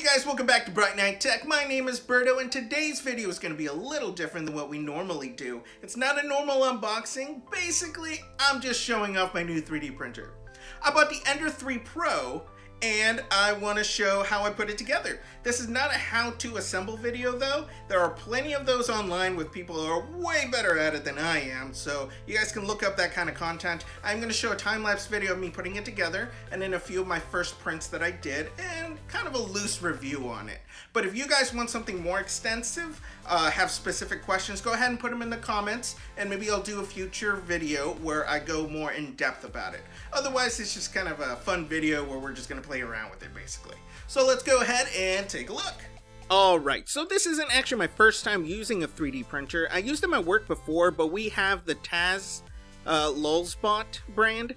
guys, welcome back to brightnighttech. My name is Berto, and today's video is going to be a little different than what we normally do. It's not a normal unboxing. Basically, I'm just showing off my new 3D printer. I bought the Ender 3 Pro, and I want to show how I put it together. This is not a how-to assemble video though. There are plenty of those online with people who are way better at it than I am, so you guys can look up that kind of content. I'm going to show a time-lapse video of me putting it together, and then a few of my first prints that I did, and kind of a loose review on it. But if you guys want something more extensive, have specific questions, go ahead and put them in the comments, and maybe I'll do a future video where I go more in depth about it. Otherwise, it's just kind of a fun video where we're just going to play around with it basically. So let's go ahead and take a look. Alright, so this isn't actually my first time using a 3D printer. I used it in my work before, but we have the Taz Lulzbot brand.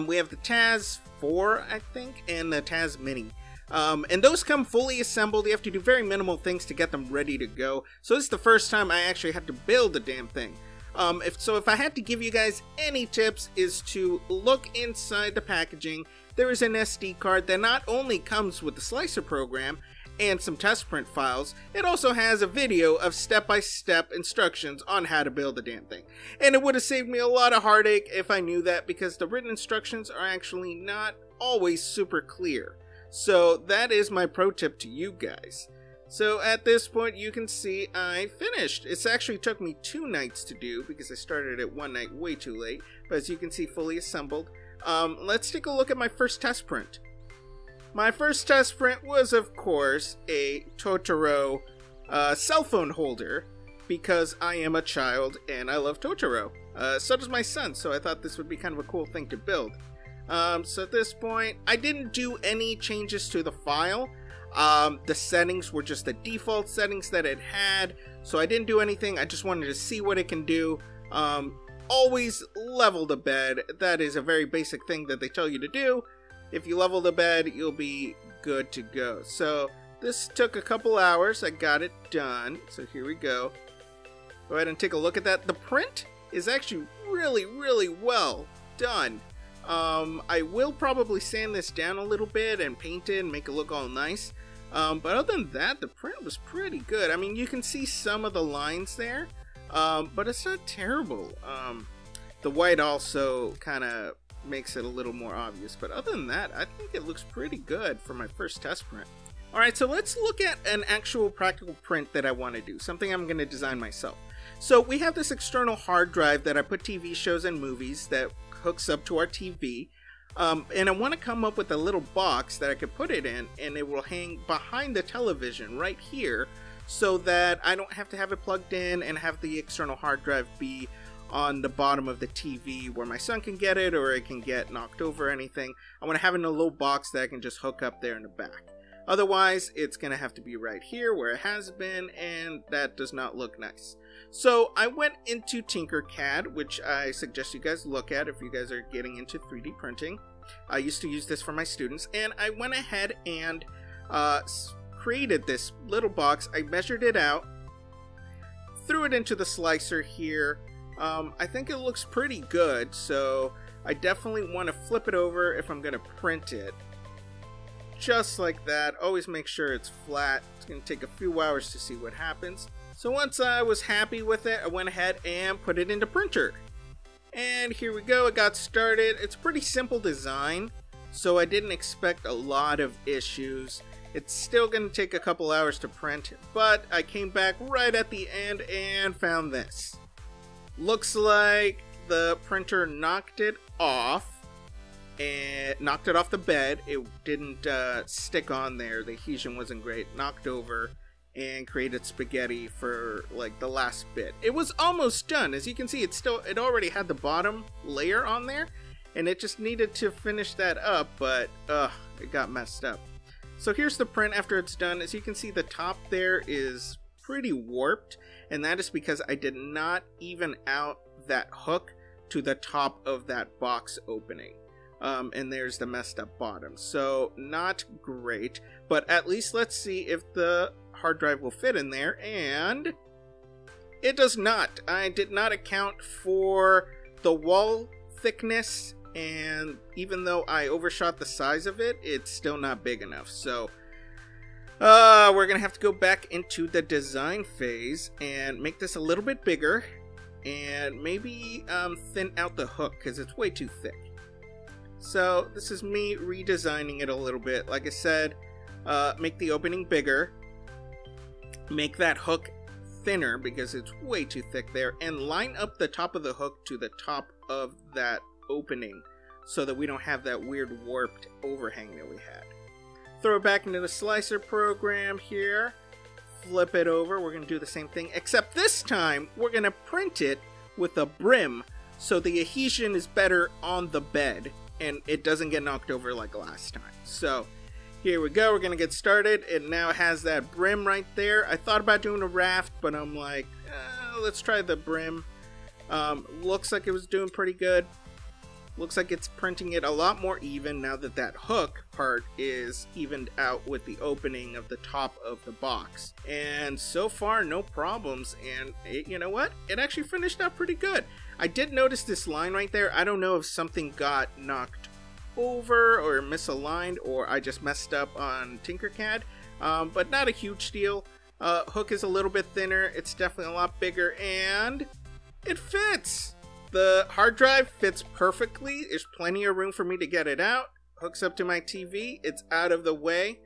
We have the Taz 4, I think, and the Taz Mini. And those come fully assembled. You have to do very minimal things to get them ready to go. So this is the first time I actually had to build the damn thing. If I had to give you guys any tips, is to look inside the packaging. There is an SD card that not only comes with the slicer program and some test print files, it also has a video of step-by-step instructions on how to build the damn thing. And it would have saved me a lot of heartache if I knew that, because the written instructions are actually not always super clear. So that is my pro tip to you guys. So at this point you can see I finished. It actually took me 2 nights to do because I started it one night way too late. But as you can see, fully assembled. Let's take a look at my first test print. My first test print was, of course, a Totoro cell phone holder, because I am a child and I love Totoro. So does my son, so I thought this would be kind of a cool thing to build. So at this point, I didn't do any changes to the file. The settings were just the default settings that it had, so I didn't do anything. I just wanted to see what it can do. Always level the bed. That is a very basic thing that they tell you to do. If you level the bed, you'll be good to go. So this took a couple hours. I got it done. So here we go. Go ahead and take a look at that. The print is actually really, really well done. I will probably sand this down a little bit and paint it and make it look all nice. But other than that, the print was pretty good. I mean, you can see some of the lines there, but it's not terrible. The white also kind of makes it a little more obvious. But other than that, I think it looks pretty good for my first test print. Alright, so let's look at an actual practical print that I want to do. Something I'm going to design myself. So we have this external hard drive that I put TV shows and movies that hooks up to our TV, and I want to come up with a little box that I could put it in, and it will hang behind the television right here, so that I don't have to have it plugged in and have the external hard drive be on the bottom of the TV where my son can get it, or it can get knocked over or anything. I want to have it in a little box that I can just hook up there in the back. Otherwise, it's going to have to be right here where it has been, and that does not look nice. So I went into Tinkercad, which I suggest you guys look at if you guys are getting into 3D printing. I used to use this for my students, and I went ahead and created this little box. I measured it out, threw it into the slicer here. I think it looks pretty good, so I definitely want to flip it over if I'm going to print it. Just like that. Always make sure it's flat. It's going to take a few hours to see what happens. So once I was happy with it, I went ahead and put it into printer. And here we go, it got started. It's a pretty simple design, so I didn't expect a lot of issues. It's still going to take a couple hours to print, but I came back right at the end and found this. Looks like the printer knocked it off. And knocked it off the bed. It didn't stick on there. The adhesion wasn't great. Knocked over and created spaghetti for like the last bit. It was almost done. As you can see, it already had the bottom layer on there, and it just needed to finish that up, but it got messed up. So here's the print after it's done. As you can see, the top there is pretty warped, and that is because I did not even out that hook to the top of that box opening. And there's the messed up bottom. So not great, but at least let's see if the hard drive will fit in there, and it does not. I did not account for the wall thickness, and even though I overshot the size of it, it's still not big enough. So We're gonna have to go back into the design phase and make this a little bit bigger, and maybe thin out the hook because it's way too thick. So this is me redesigning it a little bit. Like I said, make the opening bigger, make that hook thinner because it's way too thick there, and line up the top of the hook to the top of that opening so that we don't have that weird warped overhang that we had. Throw it back into the slicer program here, flip it over. We're going to do the same thing, except this time we're going to print it with a brim so the adhesion is better on the bed and it doesn't get knocked over like last time. So here we go, we're going to get started. It now has that brim right there. I thought about doing a raft, but I'm like, let's try the brim. Looks like it was doing pretty good. Looks like it's printing it a lot more even now that that hook part is evened out with the opening of the top of the box. And so far, no problems. And you know what? It actually finished out pretty good. I did notice this line right there. I don't know if something got knocked over or misaligned, or I just messed up on Tinkercad, but not a huge deal. Hook is a little bit thinner. It's definitely a lot bigger, and it fits. The hard drive fits perfectly. There's plenty of room for me to get it out. Hooks up to my TV. It's out of the way.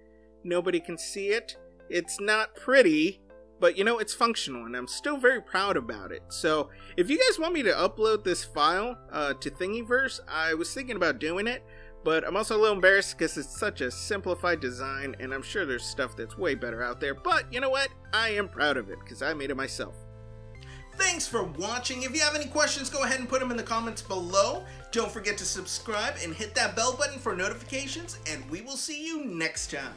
Nobody can see it. It's not pretty, but you know, it's functional, and I'm still very proud about it. So if you guys want me to upload this file to Thingiverse, I was thinking about doing it, but I'm also a little embarrassed because it's such a simplified design, and I'm sure there's stuff that's way better out there. But you know what? I am proud of it because I made it myself. Thanks for watching. If you have any questions, go ahead and put them in the comments below. Don't forget to subscribe and hit that bell button for notifications, and we will see you next time.